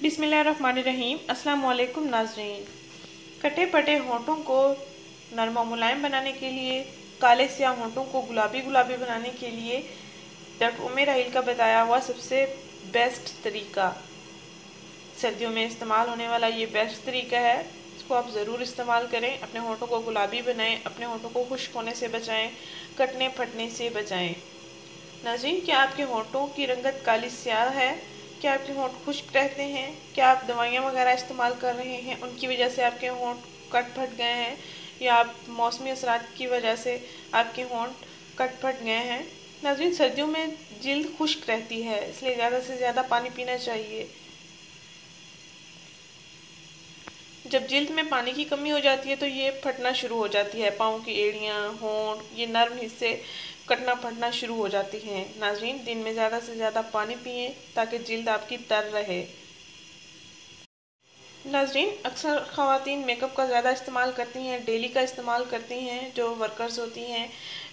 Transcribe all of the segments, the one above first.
बिस्मिल्लाहिर्रहमानिर्रहीम। अस्सलाम वालेकुम नाज़रीन। कटे पटे होंठों को नरम और मुलायम बनाने के लिए, काले स्याह होंठों को गुलाबी गुलाबी बनाने के लिए डॉक्टर उम्मे राहील का बताया हुआ सबसे बेस्ट तरीका, सर्दियों में इस्तेमाल होने वाला ये बेस्ट तरीका है। इसको आप ज़रूर इस्तेमाल करें। अपने होंठों को गुलाबी बनाएं, अपने होंठों को खुश्क होने से बचाएं, कटने फटने से बचाएं। नाज़रीन, क्या आपके होंठों की रंगत काली स्याह है? क्या आपके होंठ खुश्क रहते हैं? क्या आप दवाइयाँ वगैरह इस्तेमाल कर रहे हैं, उनकी वजह से आपके होंठ कट फट गए हैं, या आप मौसमी असरात की वजह से आपके होंठ कट फट गए हैं? नाज़रीन, सर्दियों में जिल्द खुश्क रहती है, इसलिए ज़्यादा से ज़्यादा पानी पीना चाहिए। जब जिल्द में पानी की कमी हो जाती है तो ये फटना शुरू हो जाती है। पाँव की एड़ियाँ, होंठ, ये नर्म हिस्से कटना फटना शुरू हो जाती हैं। नाज़रीन, दिन में ज़्यादा से ज़्यादा पानी पिएं ताकि जिल्द आपकी तर रहे। नाज़रीन, अक्सर ख़वातीन मेकअप का ज़्यादा इस्तेमाल करती हैं, डेली का इस्तेमाल करती हैं, जो वर्कर्स होती हैं,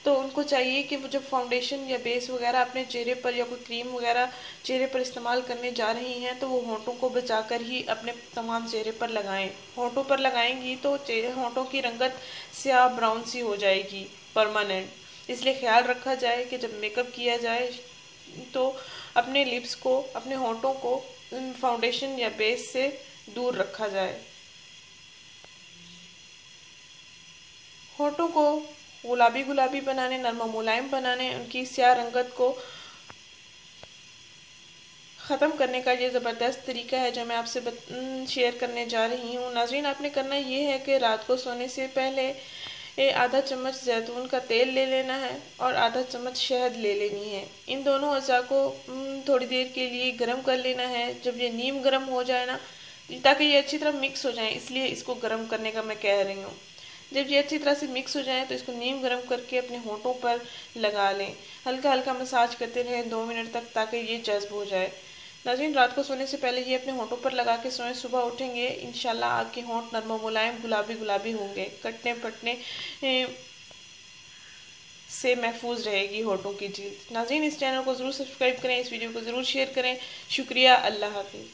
तो उनको चाहिए कि वो जब फाउंडेशन या बेस वगैरह अपने चेहरे पर या कोई क्रीम वगैरह चेहरे पर इस्तेमाल करने जा रही हैं तो वो होंठों को बचाकर ही अपने तमाम चेहरे पर लगाएं। होंठों पर लगाएंगी तो होंठों की रंगत स्याह ब्राउन सी हो जाएगी परमानेंट। इसलिए ख्याल रखा जाए कि जब मेकअप किया जाए तो अपने लिप्स को, अपने होंठों को फाउंडेशन या बेस से दूर रखा जाए। होंठों को गुलाबी गुलाबी बनाने, नरम मुलायम बनाने, उनकी स्याह रंगत को ख़त्म करने का ये ज़बरदस्त तरीका है जो मैं आपसे शेयर करने जा रही हूँ। नाज़रीन, आपने करना ये है कि रात को सोने से पहले आधा चम्मच जैतून का तेल ले लेना है और आधा चम्मच शहद ले लेनी है। इन दोनों अज़ा को थोड़ी देर के लिए गर्म कर लेना है। जब ये नीम गर्म हो जाए ना, ताकि ये अच्छी तरह मिक्स हो जाए, इसलिए इसको गर्म करने का मैं कह रही हूँ। जब ये अच्छी तरह से मिक्स हो जाए तो इसको नीम गर्म करके अपने होंठों पर लगा लें। हल्का हल्का मसाज करते रहें 2 मिनट तक ताकि ये जज्ब हो जाए। नाज़रीन, रात को सोने से पहले ये अपने होंठों पर लगा के सोएं। सुबह उठेंगे इंशाल्लाह आपके होंठ नरम मुलायम गुलाबी गुलाबी होंगे। कटने फटने से महफूज रहेगी होंठों की जिल्द। नाज़रीन, इस चैनल को ज़रूर सब्सक्राइब करें, इस वीडियो को ज़रूर शेयर करें। शुक्रिया। अल्लाह हाफिज़।